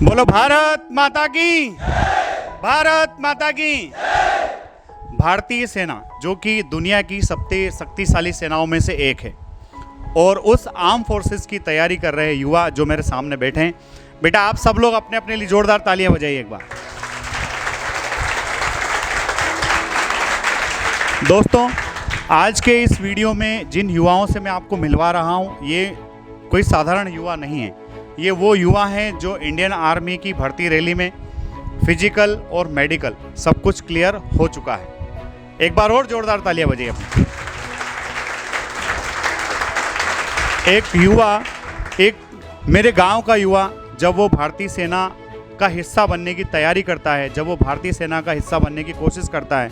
बोलो भारत माता की, भारत माता की। भारतीय सेना जो कि दुनिया की सबसे शक्तिशाली सेनाओं में से एक है और उस आर्म फोर्सेस की तैयारी कर रहे युवा जो मेरे सामने बैठे हैं, बेटा आप सब लोग अपने अपने लिए जोरदार तालियां बजाइए एक बार। दोस्तों, आज के इस वीडियो में जिन युवाओं से मैं आपको मिलवा रहा हूं, ये कोई साधारण युवा नहीं है। ये वो युवा हैं जो इंडियन आर्मी की भर्ती रैली में फिजिकल और मेडिकल सब कुछ क्लियर हो चुका है। एक बार और जोरदार तालियां बजाइए अपनी। एक युवा, एक मेरे गांव का युवा, जब वो भारतीय सेना का हिस्सा बनने की तैयारी करता है, जब वो भारतीय सेना का हिस्सा बनने की कोशिश करता है,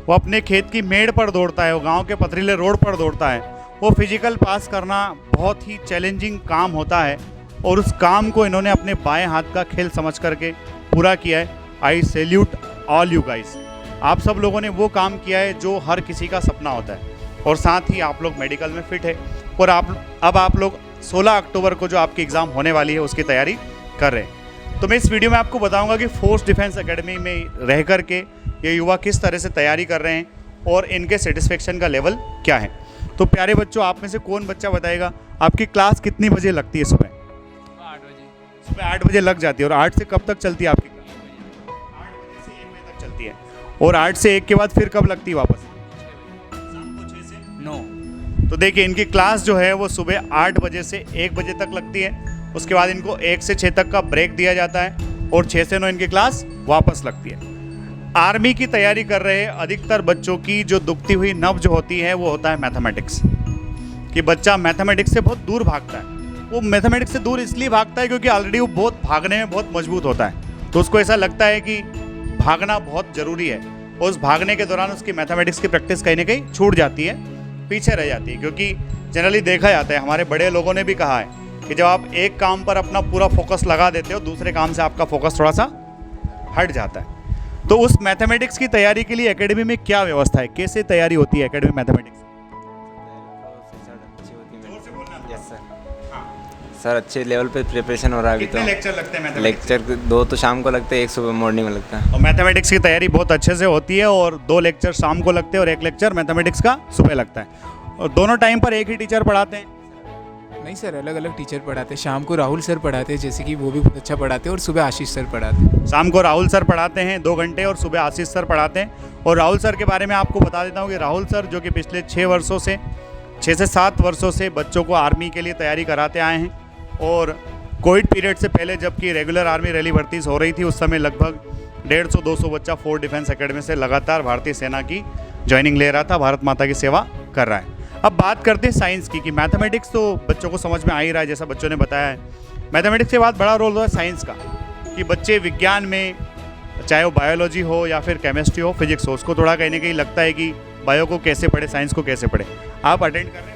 वो अपने खेत की मेड़ पर दौड़ता है, वो गांव के पथरीले रोड पर दौड़ता है। वो फिजिकल पास करना बहुत ही चैलेंजिंग काम होता है और उस काम को इन्होंने अपने बाएं हाथ का खेल समझ करके पूरा किया है। आई सैल्यूट ऑल यू गाइस। आप सब लोगों ने वो काम किया है जो हर किसी का सपना होता है और साथ ही आप लोग मेडिकल में फिट है और अब आप लोग 16 अक्टूबर को जो आपकी एग्ज़ाम होने वाली है उसकी तैयारी कर रहे हैं। तो मैं इस वीडियो में आपको बताऊंगा कि फोर्स डिफेंस एकेडमी में रह कर के ये युवा किस तरह से तैयारी कर रहे हैं और इनके सेटिस्फेक्शन का लेवल क्या है। तो प्यारे बच्चों, आप में से कौन बच्चा बताएगा आपकी क्लास कितनी बजे लगती है? सुबह 8 बजे। सुबह 8 बजे लग जाती है। और 8 से कब तक चलती है आपकी क्लास? 8 बजे से 1 बजे तक चलती है। और 8 से 1 के बाद फिर कब लगती है वापस? शाम को 6 से 9। तो देखिए, इनकी क्लास जो है वो सुबह 8 बजे से 1 बजे तक लगती है। उसके बाद इनको 1 से 6 तक का ब्रेक दिया जाता है और 6 से 9 इनकी क्लास वापस लगती है। आर्मी की तैयारी कर रहे अधिकतर बच्चों की जो दुखती हुई नब्ज जो होती है वो होता है मैथमेटिक्स। कि बच्चा मैथमेटिक्स से बहुत दूर भागता है। वो मैथमेटिक्स से दूर इसलिए भागता है क्योंकि ऑलरेडी वो बहुत भागने में बहुत मजबूत होता है, तो उसको ऐसा लगता है कि भागना बहुत ज़रूरी है और उस भागने के दौरान उसकी मैथमेटिक्स की प्रैक्टिस कहीं ना कहीं छूट जाती है, पीछे रह जाती है। क्योंकि जनरली देखा जाता है, हमारे बड़े लोगों ने भी कहा है कि जब आप एक काम पर अपना पूरा फोकस लगा देते हो, दूसरे काम से आपका फोकस थोड़ा सा हट जाता है। तो उस मैथमेटिक्स की तैयारी के लिए एकेडमी में क्या व्यवस्था है, कैसे तैयारी होती है एकेडमी मैथमेटिक्स? सर अच्छे लेवल पे प्रिपरेशन हो रहा है अभी। कितने लेक्चर लगते हैं मैथमेटिक्स? लेक्चर 2 तो शाम को लगते हैं, 1 सुबह मॉर्निंग में लगता है। और मैथमेटिक्स की तैयारी बहुत अच्छे से होती है और 2 लेक्चर शाम को लगते हैं और 1 लेक्चर मैथमेटिक्स का सुबह लगता है। और दोनों टाइम पर एक ही टीचर पढ़ाते हैं? नहीं सर, अलग अलग टीचर पढ़ाते हैं। शाम को राहुल सर पढ़ाते हैं, जैसे कि वो भी बहुत अच्छा पढ़ाते हैं, और सुबह आशीष सर पढ़ाते हैं। शाम को राहुल सर पढ़ाते हैं 2 घंटे और सुबह आशीष सर पढ़ाते हैं। और राहुल सर के बारे में आपको बता देता हूँ कि राहुल सर जो कि पिछले 6 से 7 वर्षों से बच्चों को आर्मी के लिए तैयारी कराते आए हैं। और कोविड पीरियड से पहले जबकि रेगुलर आर्मी रैली भर्ती हो रही थी, उस समय लगभग 150-200 बच्चा फोर्स डिफेंस एकेडमी से लगातार भारतीय सेना की ज्वाइनिंग ले रहा था, भारत माता की सेवा कर रहा है। अब बात करते हैं साइंस की, कि मैथमेटिक्स तो बच्चों को समझ में आ ही रहा है, जैसा बच्चों ने बताया है। मैथमेटिक्स के बाद बड़ा रोल होता है साइंस का, कि बच्चे विज्ञान में, चाहे वो बायोलॉजी हो या फिर केमिस्ट्री हो, फिजिक्स हो, उसको थोड़ा कहीं ना कहीं लगता है कि बायो को कैसे पढ़े, साइंस को कैसे पढ़े। आप अटेंड कर रहे हैं?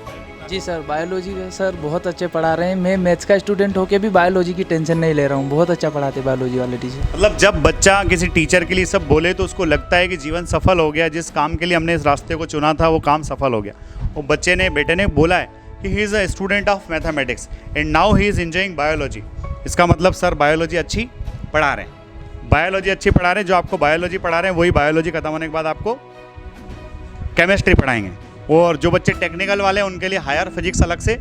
जी सर, बायोलॉजी का सर बहुत अच्छे पढ़ा रहे हैं। मैं मैथ्स का स्टूडेंट होकर भी बायोलॉजी की टेंशन नहीं ले रहा हूँ। बहुत अच्छा पढ़ाते बायोलॉजी वाले टीचर। मतलब जब बच्चा किसी टीचर के लिए सब बोले तो उसको लगता है कि जीवन सफल हो गया, जिस काम के लिए हमने इस रास्ते को चुना था वो काम सफल हो गया। वो बेटे ने बोला है कि he is a student of mathematics and now he is enjoying biology. इसका मतलब सर बायोलॉजी अच्छी पढ़ा रहे हैं, बायोलॉजी अच्छी पढ़ा रहे हैं। जो आपको बायोलॉजी पढ़ा रहे हैं वही बायोलॉजी खत्म होने के बाद आपको केमिस्ट्री पढ़ाएंगे। और जो बच्चे टेक्निकल वाले हैं उनके लिए हायर फिजिक्स अलग से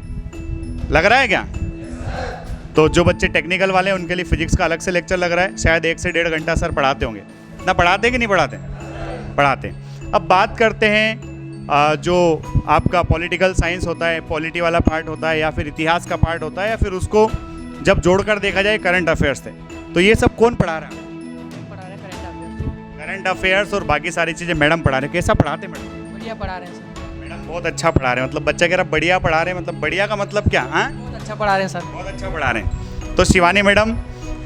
लग रहा है क्या? तो जो बच्चे टेक्निकल वाले हैं उनके लिए फिजिक्स का अलग से लेक्चर लग रहा है। शायद 1 से 1.5 घंटा सर पढ़ाते होंगे। ना पढ़ाते कि नहीं पढ़ाते? पढ़ाते। अब बात करते हैं जो आपका पॉलिटिकल साइंस होता है, पॉलिटी वाला पार्ट होता है या फिर इतिहास का पार्ट होता है, या फिर उसको जब जोड़कर देखा जाए करंट अफेयर्स से, तो ये सब कौन पढ़ा रहा है? करंट अफेयर्स और बाकी सारी चीज़ें मैडम पढ़ा रहे हैं। कैसा पढ़ाते मैडम? बढ़िया पढ़ा रहे हैं सर। मैडम बहुत अच्छा पढ़ा रहे हैं। मतलब बच्चा कह रहा बढ़िया पढ़ा रहे हैं, मतलब बढ़िया का मतलब क्या? हाँ, बहुत अच्छा पढ़ा रहे हैं सर। बहुत अच्छा पढ़ा रहे हैं। तो शिवानी मैडम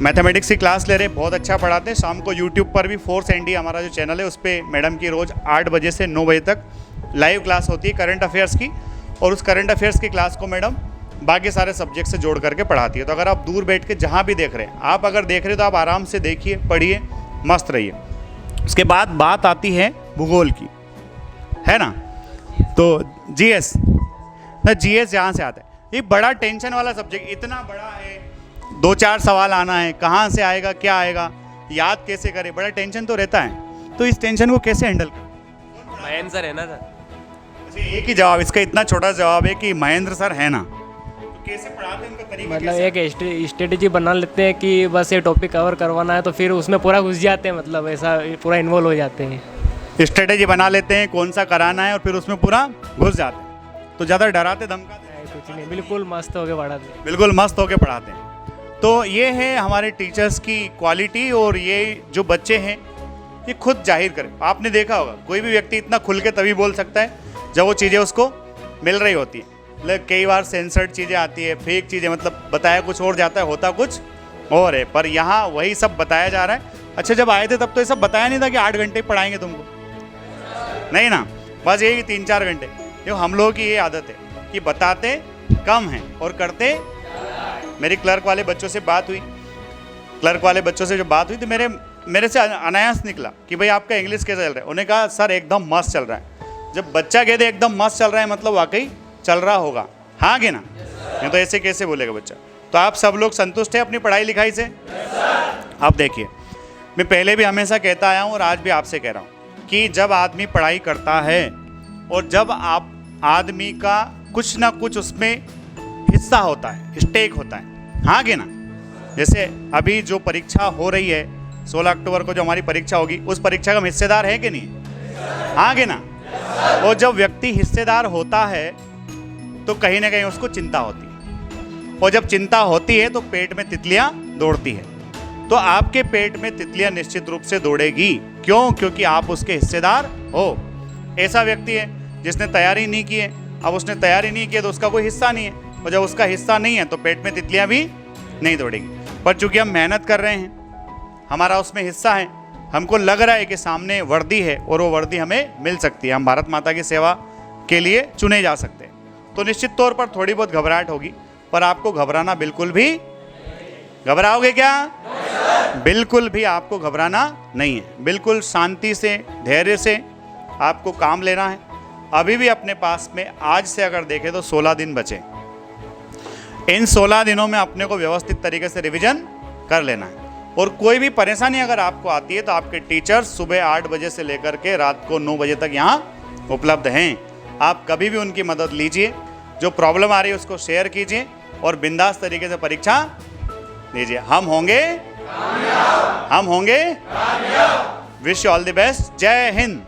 मैथमेटिक्स की क्लास ले रहे हैं, बहुत अच्छा पढ़ाते हैं। शाम को यूट्यूब पर भी फोर्स एनडी हमारा जो चैनल है उस पर मैडम की रोज़ 8 बजे से 9 बजे तक लाइव क्लास होती है करंट अफेयर्स की। और उस करंट अफेयर्स की क्लास को मैडम बाकी सारे सब्जेक्ट से जोड़ करके पढ़ाती है। तो अगर आप दूर बैठ के जहाँ भी देख रहे हैं, आप अगर देख रहे हो तो आप आराम से देखिए, पढ़िए, मस्त रहिए। उसके बाद बात आती है भूगोल की, है ना? तो जीएस ना, जीएस यहाँ से आता है। ये बड़ा टेंशन वाला सब्जेक्ट, इतना बड़ा है 2-4 सवाल आना है, कहाँ से आएगा, क्या आएगा, याद कैसे करें, बड़ा टेंशन तो रहता है। तो इस टेंशन को कैसे हैंडल करें? मयंक सर है ना सर। अच्छा, एक ही जवाब, इसका इतना छोटा जवाब है कि महेंद्र सर है ना। तो कैसे पढ़ाते हैं, उनका तरीका मतलब कैसे? एक स्ट्रेटेजी बना लेते हैं कि बस ये टॉपिक कवर करवाना है, तो फिर उसमें पूरा घुस जाते हैं, मतलब ऐसा पूरा इन्वॉल्व हो जाते हैं। स्ट्रेटेजी बना लेते हैं कौन सा कराना है और फिर उसमें पूरा घुस जाते हैं। तो ज़्यादा डराते धमकाते हैं? कुछ नहीं, बिल्कुल मस्त होके पढ़ाते हैं। बिल्कुल मस्त होके पढ़ाते हैं। तो ये है हमारे टीचर्स की क्वालिटी। और ये जो बच्चे हैं ये खुद जाहिर करें। आपने देखा होगा कोई भी व्यक्ति इतना खुल के तभी बोल सकता है जब वो चीज़ें उसको मिल रही होती है। मतलब कई बार सेंसर्ड चीज़ें आती है, फेक चीज़ें, मतलब बताया कुछ और जाता है, होता कुछ और है। पर यहाँ वही सब बताया जा रहा है। अच्छा, जब आए थे तब तो ये सब बताया नहीं था कि 8 घंटे पढ़ाएंगे तुमको, नहीं ना, बस यही 3-4 घंटे। जो हम लोगों की ये आदत है कि बताते कम हैं और करते। मेरी क्लर्क वाले बच्चों से बात हुई, क्लर्क वाले बच्चों से जो बात हुई तो मेरे से अनायास निकला कि भाई आपका इंग्लिश कैसा चल रहा है। उन्होंने कहा सर एकदम मस्त चल रहा है। जब बच्चा कहते एकदम मस्त चल रहा है मतलब वाकई चल रहा होगा, हाँ कि ना? नहीं तो ऐसे कैसे बोलेगा बच्चा। तो आप सब लोग संतुष्ट हैं अपनी पढ़ाई लिखाई से? अब देखिए, मैं पहले भी हमेशा कहता आया हूँ और आज भी आपसे कह रहा हूँ कि जब आदमी पढ़ाई करता है और जब आप आदमी का कुछ ना कुछ उसमें हिस्सा होता है, स्टेक होता है, हाँ कि ना? जैसे अभी जो परीक्षा हो रही है 16 अक्टूबर को जो हमारी परीक्षा होगी, उस परीक्षा का हिस्सेदार है कि नहीं, हाँ कि ना? और जब व्यक्ति हिस्सेदार होता है तो कहीं ना कहीं उसको चिंता होती है, और जब चिंता होती है तो पेट में तितलियां दौड़ती है। तो आपके पेट में तितलियां निश्चित रूप से दौड़ेगी। क्यों? क्योंकि आप उसके हिस्सेदार हो। ऐसा व्यक्ति है जिसने तैयारी नहीं की है, अब उसने तैयारी नहीं की है तो उसका कोई हिस्सा नहीं है, और जब उसका हिस्सा नहीं है तो पेट में तितलियां भी नहीं दौड़ेगी। पर चूंकि हम मेहनत कर रहे हैं, हमारा उसमें हिस्सा है, हमको लग रहा है कि सामने वर्दी है और वो वर्दी हमें मिल सकती है, हम भारत माता की सेवा के लिए चुने जा सकते हैं, तो निश्चित तौर पर थोड़ी बहुत घबराहट होगी। पर आपको घबराना बिल्कुल भी, घबराओगे क्या? बिल्कुल भी आपको घबराना नहीं है। बिल्कुल शांति से, धैर्य से आपको काम लेना है। अभी भी अपने पास में आज से अगर देखें तो 16 दिन बचे। इन 16 दिनों में अपने को व्यवस्थित तरीके से रिवीजन कर लेना है। और कोई भी परेशानी अगर आपको आती है तो आपके टीचर्स सुबह 8 बजे से लेकर के रात को 9 बजे तक यहाँ उपलब्ध हैं। आप कभी भी उनकी मदद लीजिए, जो प्रॉब्लम आ रही है उसको शेयर कीजिए और बिंदास तरीके से परीक्षा दीजिए। हम होंगे कामयाब। हम होंगे कामयाब। Wish you all the best. जय हिंद।